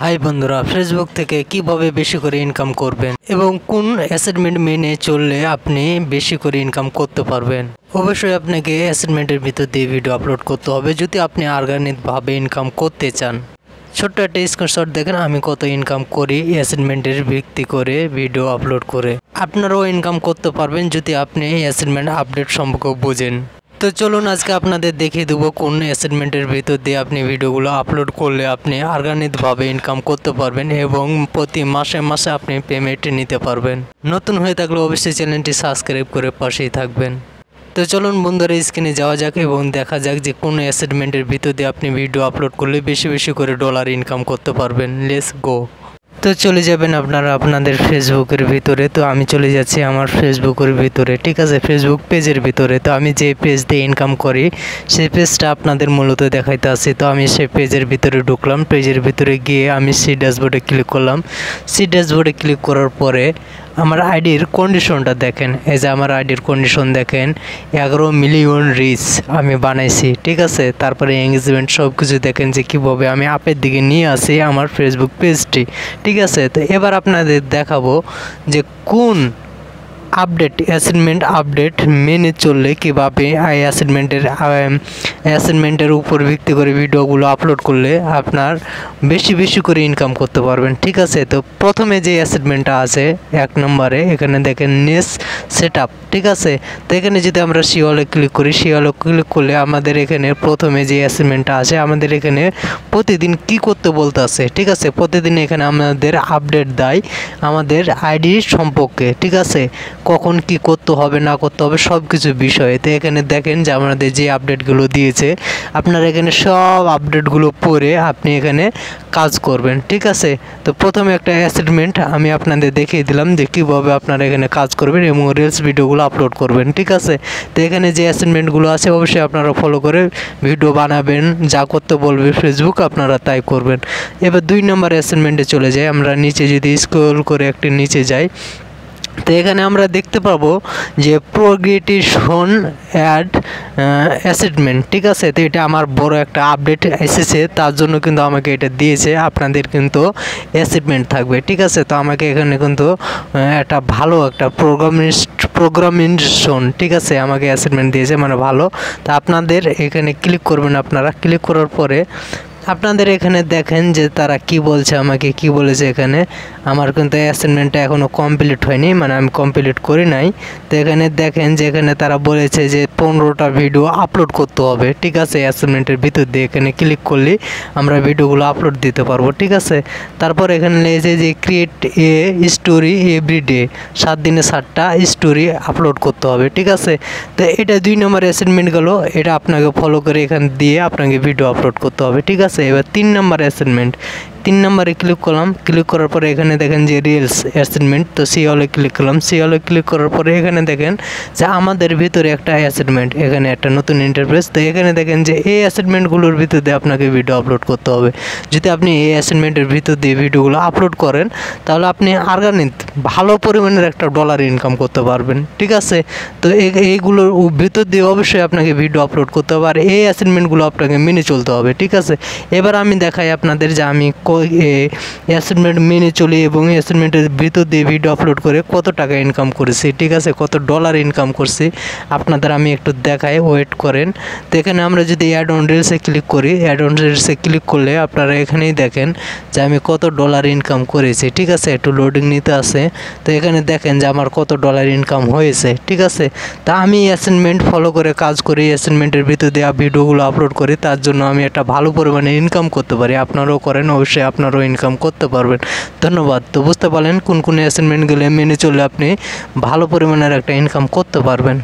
High বন্ধুরা, Facebook থেকে কিভাবে বেশি করে ইনকাম করবেন এবং কোন অ্যাসাইনমেন্ট মেনে চললে আপনি বেশি করে ইনকাম করতে পারবেন। অবশ্যই আপনাকে অ্যাসাইনমেন্টের ভিতর দিয়ে ভিডিও আপলোড করতে হবে যদি আপনি অর্গানিকভাবে ইনকাম করতে চান। ছোট্ট একটা স্ক্রিনশট দেখেন আমি কত ইনকাম করি অ্যাসাইনমেন্টের ভিত্তি করে ভিডিও আপলোড করে। আপনারাও ইনকাম করতে পারবেন যদি আপনি এই অ্যাসাইনমেন্ট আপডেট সম্পর্কে বোঝেন। তো চলুন আজকে আপনাদের দেখিয়ে দেবো কোন অ্যাসাইনমেন্টের ভিতর দিয়ে আপনি ভিডিওগুলো আপলোড করলে আপনি অর্গানিকভাবে ইনকাম করতে পারবেন এবং প্রতি মাসে মাসে আপনি পেমেন্ট নিতে পারবেন। নতুন হয়ে থাকলে অবশ্যই চ্যানেলটি সাবস্ক্রাইব করে পাশেই থাকবেন। তো চলুন বন্ধুরা স্ক্রিনে যাওয়া যাক এবং দেখা যাক যে কোন অ্যাসাইনমেন্টের ভিতর দিয়ে আপনি ভিডিও আপলোড করলে বেশি বেশি করে ডলার ইনকাম করতে পারবেন। Let's go. তো চলে যাবেন আপনারা আপনাদের ফেসবুকের ভিতরে। তো আমি চলে যাচ্ছি আমার ফেসবুকের ভিতরে, ঠিক আছে, ফেসবুক পেজের ভিতরে। তো আমি যে পেজ দিয়ে ইনকাম করি সেই পেজটা আপনাদের মূলত দেখাইতে আসি। তো আমি সেই পেজের ভিতরে ঢুকলাম। পেজের ভিতরে গিয়ে আমি সি ড্যাশবোর্ডে ক্লিক করলাম। সি ড্যাশবোর্ডে ক্লিক করার পরে আমার আইডির কন্ডিশনটা দেখেন। এই যে আমার আইডির কন্ডিশন দেখেন, 11 মিলিয়ন রিচ আমি বানাইছি, ঠিক আছে। তারপরে এঙ্গেজমেন্ট সব কিছু দেখেন যে কীভাবে আমি আপের দিকে নিয়ে আসি আমার ফেসবুক পেজটি, ঠিক আছে। তো এবার আপনাদের দেখাবো যে কোন আপডেট অ্যাসাইনমেন্ট আপডেট মেনে চললে কীভাবে এই অ্যাসাইনমেন্টের উপর ভিত্তি করে ভিডিওগুলো আপলোড করলে আপনার বেশি বেশি করে ইনকাম করতে পারবেন, ঠিক আছে। তো প্রথমে যে অ্যাসাইনমেন্টটা আছে 1 নম্বরে, এখানে দেখেন নেস সেট আপ, ঠিক আছে। তো এখানে যদি আমরা শিওলে ক্লিক করি, শিওলে ক্লিক করলে আমাদের এখানে প্রথমে যে অ্যাসাইনমেন্টটা আছে আমাদের এখানে প্রতিদিন কি করতে বলতে আছে, ঠিক আছে। প্রতিদিন এখানে আমাদের আপডেট দেয় আমাদের আইডি সম্পর্কে, ঠিক আছে, কখন কি করতে হবে না করতে হবে সব কিছু বিষয়ে। তো এখানে দেখেন যে আমাদের যে আপডেটগুলো দিয়েছে আপনারা এখানে সব আপডেটগুলো পড়ে আপনি এখানে কাজ করবেন, ঠিক আছে। তো প্রথমে একটা অ্যাসাইনমেন্ট আমি আপনাদের দেখিয়ে দিলাম যে কীভাবে আপনারা এখানে কাজ করবেন এবং রিলস ভিডিওগুলো আপলোড করবেন, ঠিক আছে। তো এখানে যে অ্যাসাইনমেন্টগুলো আছে অবশ্যই আপনারা ফলো করে ভিডিও বানাবেন, যা করতে বলবে ফেসবুক আপনারা তাই করবেন। এবার 2 নম্বর অ্যাসাইনমেন্টে চলে যাই। আমরা নিচে যদি স্ক্রল করে একটু নিচে যাই, তো এখানে আমরা দেখতে পাবো যে প্রোগ্রেটেশন অ্যাড অ্যাসাইনমেন্ট, ঠিক আছে। তো এটা আমার বড় একটা আপডেট এসেছে, তার জন্য কিন্তু আমাকে এটা দিয়েছে। আপনাদের কিন্তু অ্যাসাইনমেন্ট থাকবে, ঠিক আছে। তো আমাকে এখানে কিন্তু একটা ভালো একটা প্রোগ্রামেশন, ঠিক আছে, আমাকে অ্যাসাইনমেন্ট দিয়েছে, মানে ভালো। তো আপনাদের এখানে ক্লিক করবেন। আপনারা ক্লিক করার পরে আপনাদের এখানে দেখেন যে তারা কি বলছে, আমাকে কি বলেছে। এখানে আমার কিন্তু অ্যাসাইনমেন্টটা এখনও কমপ্লিট হয়নি, মানে আমি কমপ্লিট করি নাই। তো এখানে দেখেন যে এখানে তারা বলেছে যে 15টা ভিডিও আপলোড করতে হবে, ঠিক আছে। অ্যাসাইনমেন্টের ভিতর দিয়ে এখানে ক্লিক করলে আমরা ভিডিওগুলো আপলোড দিতে পারবো, ঠিক আছে। তারপর এখানে লেগেছে যে ক্রিয়েট এ স্টোরি এভরিডে, 7 দিনে 7টা স্টোরি আপলোড করতে হবে, ঠিক আছে। তো এটা 2 নম্বর অ্যাসাইনমেন্ট গেল, এটা আপনাকে ফলো করে এখান দিয়ে আপনাকে ভিডিও আপলোড করতে হবে, ঠিক আছে। এবার 3 নম্বর অ্যাসাইনমেন্ট, 3 নম্বরে ক্লিক করলাম। ক্লিক করার পরে এখানে দেখেন যে রিলস অ্যাসাইনমেন্ট, তো সি হলে ক্লিক করলাম। সি হলে ক্লিক করার পরে এখানে দেখেন যে আমাদের ভিতরে একটা অ্যাসাইনমেন্ট, এখানে একটা নতুন ইন্টারফেস। তো এখানে দেখেন যে এই অ্যাসাইনমেন্টগুলোর ভিতর দিয়ে আপনাকে ভিডিও আপলোড করতে হবে। যদি আপনি এই অ্যাসাইনমেন্টের ভিতর দিয়ে ভিডিওগুলো আপলোড করেন তাহলে আপনি অর্গানিক ভালো পরিমাণের একটা ডলার ইনকাম করতে পারবেন, ঠিক আছে। তো এইগুলোর ভিতর দিয়ে অবশ্যই আপনাকে ভিডিও আপলোড করতে হবে আর এই অ্যাসাইনমেন্টগুলো আপনাকে মেনে চলতে হবে, ঠিক আছে। এবার আমি দেখাই আপনাদের যে আমি অ্যাসাইনমেন্ট মেনে চলি এবং অ্যাসাইনমেন্টের ভিতর দিয়ে ভিডিও আপলোড করে কত টাকা ইনকাম করেছি, ঠিক আছে, কত ডলার ইনকাম করছি আপনাদের আমি একটু দেখাই, ওয়েট করেন। তো এখানে আমরা যদি অ্যাড অন রিলসে ক্লিক করি, অ্যাড অন রিলসে ক্লিক করলে আপনারা এখানেই দেখেন যে আমি কত ডলার ইনকাম করেছি, ঠিক আছে। একটু লোডিং নিতে আসে। তো এখানে দেখেন যে আমার কত ডলার ইনকাম হয়েছে, ঠিক আছে। তা আমি অ্যাসাইনমেন্ট ফলো করে কাজ করি, অ্যাসাইনমেন্টের ভিতর দিয়ে ভিডিওগুলো আপলোড করি, তার জন্য আমি একটা ভালো পরিমাণে ইনকাম করতে পারি। আপনারাও করেন, অবশ্যই আপনারাও ইনকাম করতে পারবেন। ধন্যবাদ। তো বুঝতে পারলেন কোন কোন অ্যাসাইনমেন্টগুলো মেনে চললে আপনি ভালো পরিমাণের একটা ইনকাম করতে পারবেন।